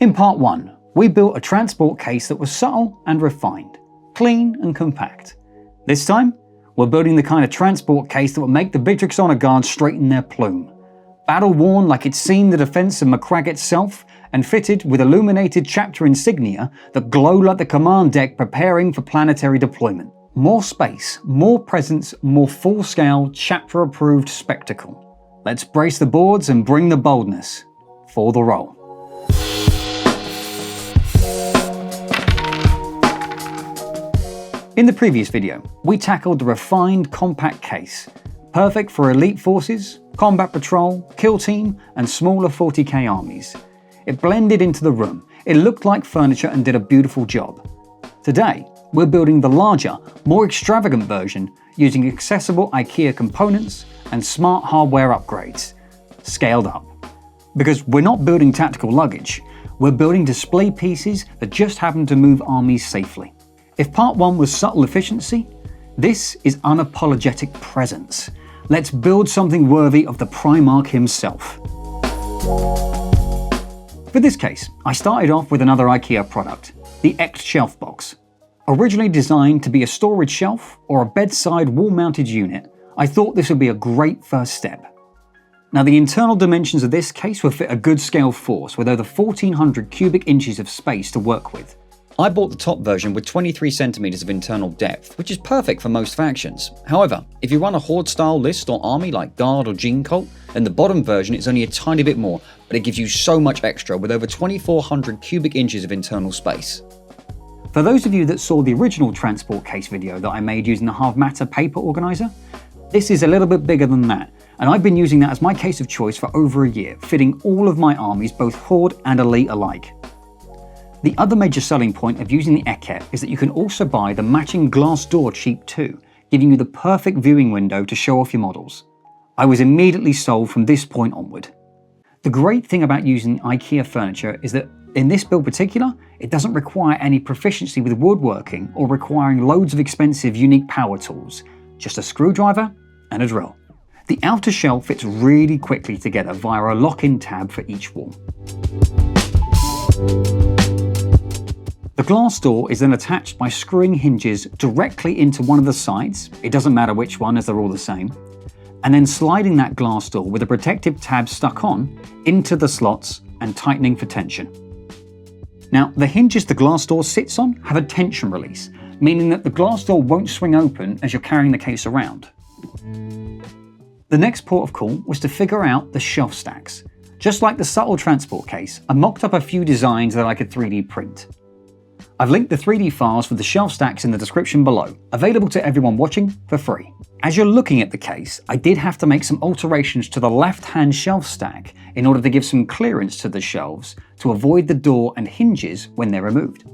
In part 1, we built a transport case that was subtle and refined, clean and compact. This time, we're building the kind of transport case that will make the Victrix Honor Guard straighten their plume. Battle-worn like it's seen the defense of Macragge itself, and fitted with illuminated chapter insignia that glow like the command deck preparing for planetary deployment. More space, more presence, more full-scale, chapter-approved spectacle. Let's brace the boards and bring the boldness for the roll. In the previous video, we tackled the refined compact case, perfect for elite forces, combat patrol, kill team, and smaller 40k armies. It blended into the room, it looked like furniture and did a beautiful job. Today, we're building the larger, more extravagant version using accessible IKEA components and smart hardware upgrades, scaled up. Because we're not building tactical luggage, we're building display pieces that just happen to move armies safely. If part 1 was subtle efficiency, this is unapologetic presence. Let's build something worthy of the Primarch himself. For this case, I started off with another IKEA product, the X Shelf Box. Originally designed to be a storage shelf or a bedside wall-mounted unit, I thought this would be a great first step. Now, the internal dimensions of this case would fit a good scale force with over 1400 cubic inches of space to work with. I bought the top version with 23 centimeters of internal depth, which is perfect for most factions. However, if you run a Horde-style list or army like Guard or Gene Cult, then the bottom version is only a tiny bit more, but it gives you so much extra with over 2400 cubic inches of internal space. For those of you that saw the original transport case video that I made using the Harvmatta paper organizer, this is a little bit bigger than that, and I've been using that as my case of choice for over a year, fitting all of my armies, both Horde and Elite alike. The other major selling point of using the Eket is that you can also buy the matching glass door cheap too, giving you the perfect viewing window to show off your models. I was immediately sold from this point onward. The great thing about using IKEA furniture is that in this build particular, it doesn't require any proficiency with woodworking or requiring loads of expensive unique power tools, just a screwdriver and a drill. The outer shell fits really quickly together via a lock-in tab for each wall. The glass door is then attached by screwing hinges directly into one of the sides, it doesn't matter which one as they're all the same, and then sliding that glass door with a protective tab stuck on into the slots and tightening for tension. Now, the hinges the glass door sits on have a tension release, meaning that the glass door won't swing open as you're carrying the case around. The next port of call was to figure out the shelf stacks. Just like the subtle transport case, I mocked up a few designs that I could 3D print. I've linked the 3D files for the shelf stacks in the description below, available to everyone watching for free. As you're looking at the case, I did have to make some alterations to the left-hand shelf stack in order to give some clearance to the shelves to avoid the door and hinges when they're removed.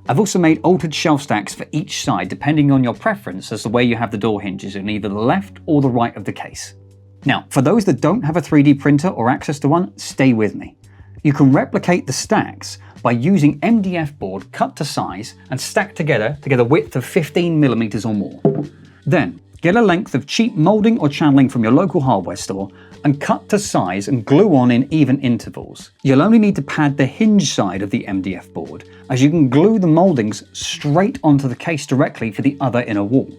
I've also made altered shelf stacks for each side depending on your preference as to where you have the door hinges in either the left or the right of the case. Now, for those that don't have a 3D printer or access to one, stay with me. You can replicate the stacks by using MDF board cut to size and stacked together to get a width of 15mm or more. Then, get a length of cheap moulding or channeling from your local hardware store and cut to size and glue on in even intervals. You'll only need to pad the hinge side of the MDF board, as you can glue the mouldings straight onto the case directly for the other inner wall.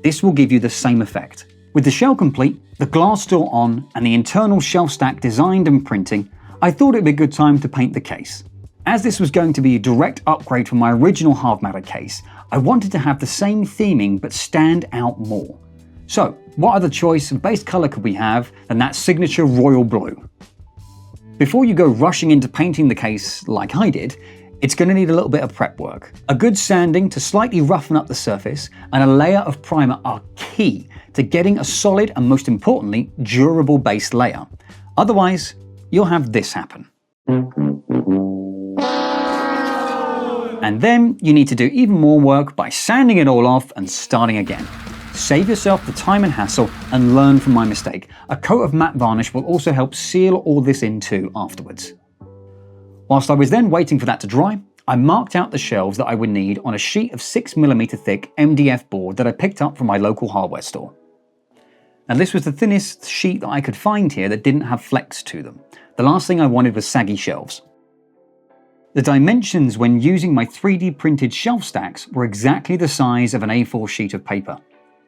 This will give you the same effect. With the shell complete, the glass door on, and the internal shelf stack designed and printing, I thought it'd be a good time to paint the case. As this was going to be a direct upgrade from my original Harvmatta case, I wanted to have the same theming but stand out more. So, what other choice of base colour could we have than that signature royal blue? Before you go rushing into painting the case like I did, it's going to need a little bit of prep work. A good sanding to slightly roughen up the surface and a layer of primer are key to getting a solid and, most importantly, durable base layer. Otherwise, you'll have this happen. And then you need to do even more work by sanding it all off and starting again. Save yourself the time and hassle and learn from my mistake. A coat of matte varnish will also help seal all this in too afterwards. Whilst I was then waiting for that to dry, I marked out the shelves that I would need on a sheet of 6mm thick MDF board that I picked up from my local hardware store. Now, this was the thinnest sheet that I could find here that didn't have flex to them. The last thing I wanted was saggy shelves. The dimensions when using my 3D printed shelf stacks were exactly the size of an A4 sheet of paper.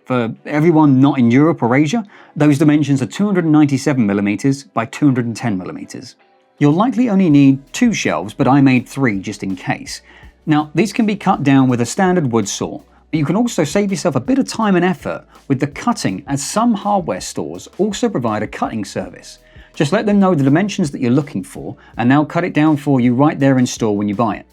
For everyone not in Europe or Asia, those dimensions are 297mm by 210mm. You'll likely only need 2 shelves, but I made 3 just in case. Now, these can be cut down with a standard wood saw, but you can also save yourself a bit of time and effort with the cutting, as some hardware stores also provide a cutting service. Just let them know the dimensions that you're looking for, and they'll cut it down for you right there in store when you buy it.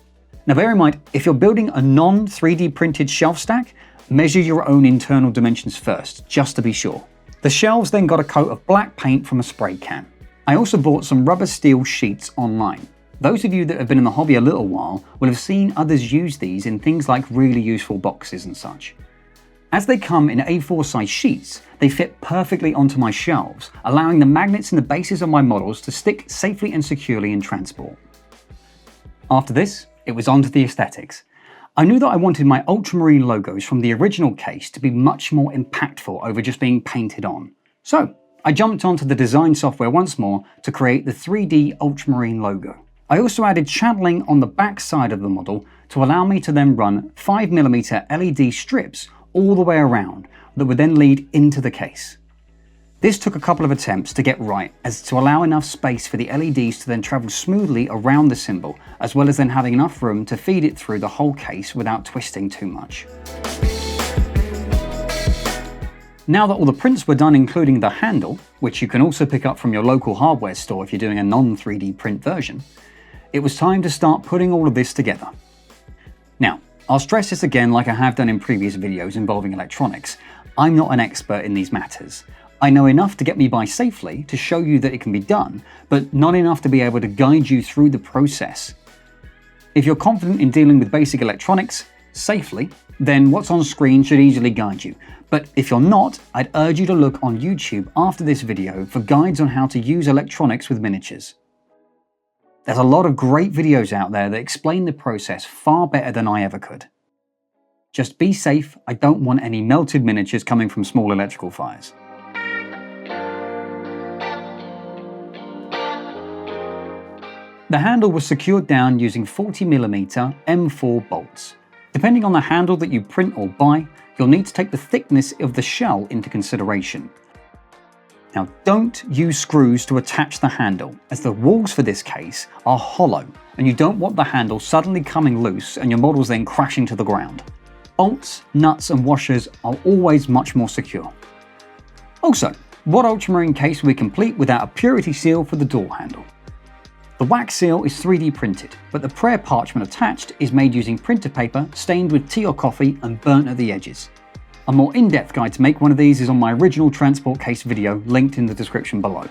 Now bear in mind, if you're building a non-3D printed shelf stack, measure your own internal dimensions first, just to be sure. The shelves then got a coat of black paint from a spray can. I also bought some rubber steel sheets online. Those of you that have been in the hobby a little while will have seen others use these in things like really useful boxes and such. As they come in A4 size sheets, they fit perfectly onto my shelves, allowing the magnets in the bases of my models to stick safely and securely in transport. After this, it was on to the aesthetics. I knew that I wanted my ultramarine logos from the original case to be much more impactful over just being painted on. So, I jumped onto the design software once more to create the 3D ultramarine logo. I also added channeling on the back side of the model to allow me to then run 5mm LED strips all the way around that would then lead into the case. This took a couple of attempts to get right, as to allow enough space for the LEDs to then travel smoothly around the symbol, as well as then having enough room to feed it through the whole case without twisting too much. Now that all the prints were done, including the handle, which you can also pick up from your local hardware store if you're doing a non-3D print version, it was time to start putting all of this together. Now, I'll stress this again like I have done in previous videos involving electronics. I'm not an expert in these matters. I know enough to get me by safely to show you that it can be done, but not enough to be able to guide you through the process. If you're confident in dealing with basic electronics safely, then what's on screen should easily guide you. But if you're not, I'd urge you to look on YouTube after this video for guides on how to use electronics with miniatures. There's a lot of great videos out there that explain the process far better than I ever could. Just be safe, I don't want any melted miniatures coming from small electrical fires. The handle was secured down using 40mm M4 bolts. Depending on the handle that you print or buy, you'll need to take the thickness of the shell into consideration. Now, don't use screws to attach the handle, as the walls for this case are hollow, and you don't want the handle suddenly coming loose and your models then crashing to the ground. Bolts, nuts and washers are always much more secure. Also, what ultramarine case will we complete without a purity seal for the door handle? The wax seal is 3D printed, but the prayer parchment attached is made using printer paper stained with tea or coffee and burnt at the edges. A more in-depth guide to make one of these is on my original transport case video, linked in the description below.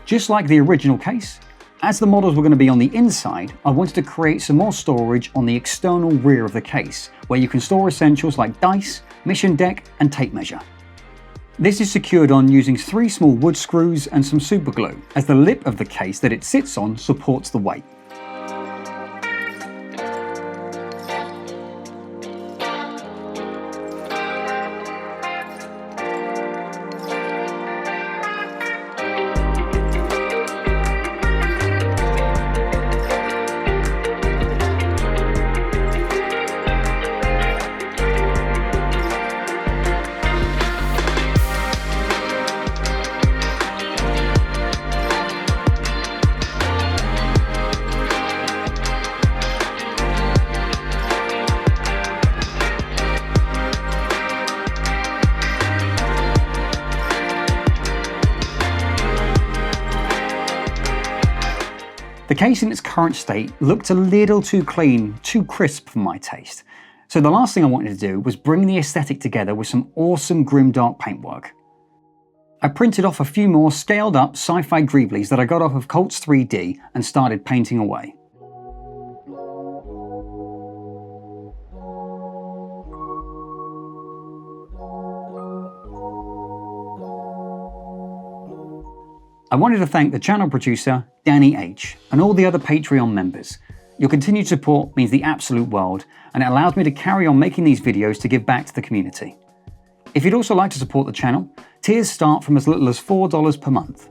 Just like the original case, as the models were going to be on the inside, I wanted to create some more storage on the external rear of the case, where you can store essentials like dice, mission deck and tape measure. This is secured on using 3 small wood screws and some super glue, as the lip of the case that it sits on supports the weight. The case in its current state looked a little too clean, too crisp for my taste. So the last thing I wanted to do was bring the aesthetic together with some awesome grimdark paintwork. I printed off a few more scaled up sci-fi greeblies that I got off of Colts 3D and started painting away. I wanted to thank the channel producer, Danny H, and all the other Patreon members. Your continued support means the absolute world, and it allows me to carry on making these videos to give back to the community. If you'd also like to support the channel, tiers start from as little as $4 per month.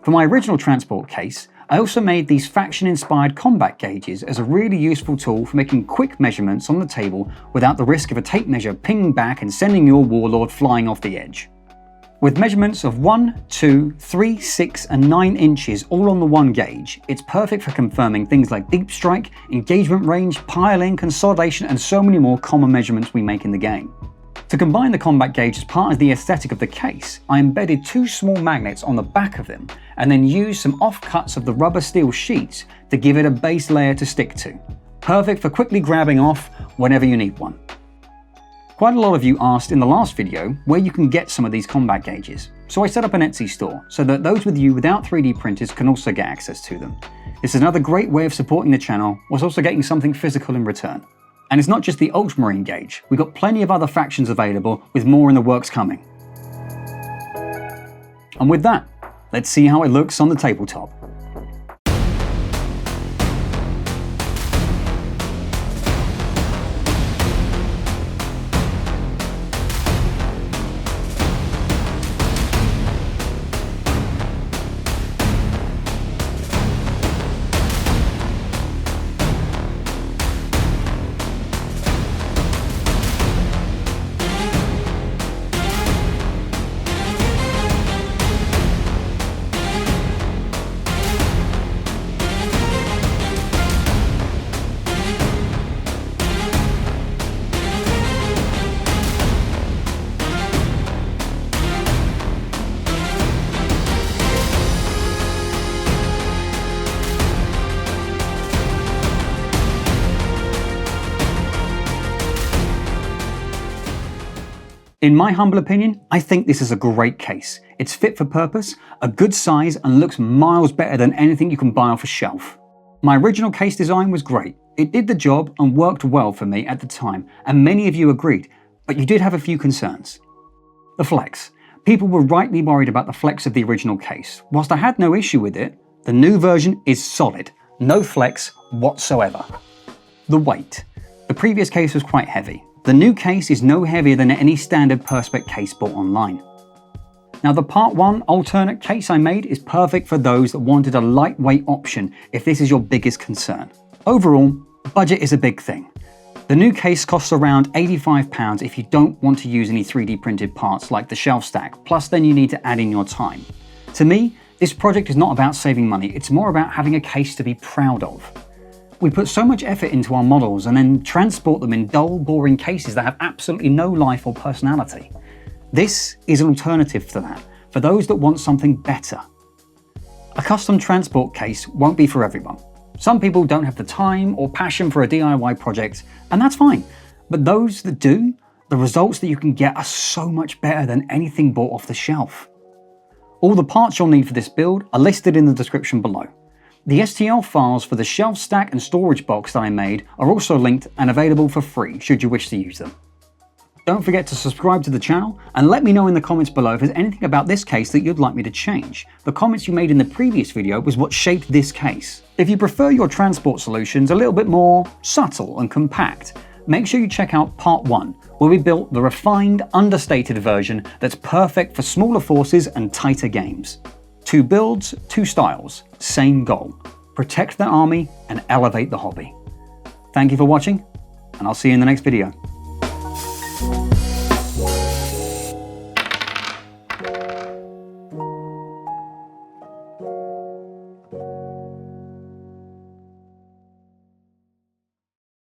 For my original transport case, I also made these faction-inspired combat gauges as a really useful tool for making quick measurements on the table without the risk of a tape measure pinging back and sending your warlord flying off the edge. With measurements of 1, 2, 3, 6 and 9 inches all on the one gauge, it's perfect for confirming things like deep strike, engagement range, piling, consolidation and so many more common measurements we make in the game. To combine the combat gauge as part of the aesthetic of the case, I embedded 2 small magnets on the back of them and then used some offcuts of the rubber steel sheets to give it a base layer to stick to. Perfect for quickly grabbing off whenever you need one. Quite a lot of you asked in the last video where you can get some of these combat gauges, so I set up an Etsy store so that those with you without 3D printers can also get access to them. This is another great way of supporting the channel whilst also getting something physical in return. And it's not just the Ultramarine gauge, we've got plenty of other factions available with more in the works coming. And with that, let's see how it looks on the tabletop. In my humble opinion, I think this is a great case. It's fit for purpose, a good size, and looks miles better than anything you can buy off a shelf. My original case design was great. It did the job and worked well for me at the time, and many of you agreed, but you did have a few concerns. The flex. People were rightly worried about the flex of the original case. Whilst I had no issue with it, the new version is solid. No flex whatsoever. The weight. The previous case was quite heavy. The new case is no heavier than any standard Perspex case bought online. Now the Part 1 alternate case I made is perfect for those that wanted a lightweight option if this is your biggest concern. Overall, budget is a big thing. The new case costs around £85 if you don't want to use any 3D printed parts like the shelf stack, plus then you need to add in your time. To me, this project is not about saving money, it's more about having a case to be proud of. We put so much effort into our models and then transport them in dull, boring cases that have absolutely no life or personality. This is an alternative to that, for those that want something better. A custom transport case won't be for everyone. Some people don't have the time or passion for a DIY project, and that's fine. But those that do, the results that you can get are so much better than anything bought off the shelf. All the parts you'll need for this build are listed in the description below. The STL files for the shelf stack and storage box that I made are also linked and available for free should you wish to use them. Don't forget to subscribe to the channel and let me know in the comments below if there's anything about this case that you'd like me to change. The comments you made in the previous video was what shaped this case. If you prefer your transport solutions a little bit more subtle and compact, make sure you check out part 1, where we built the refined, understated version that's perfect for smaller forces and tighter games. 2 builds, 2 styles, same goal. Protect the army and elevate the hobby. Thank you for watching, and I'll see you in the next video.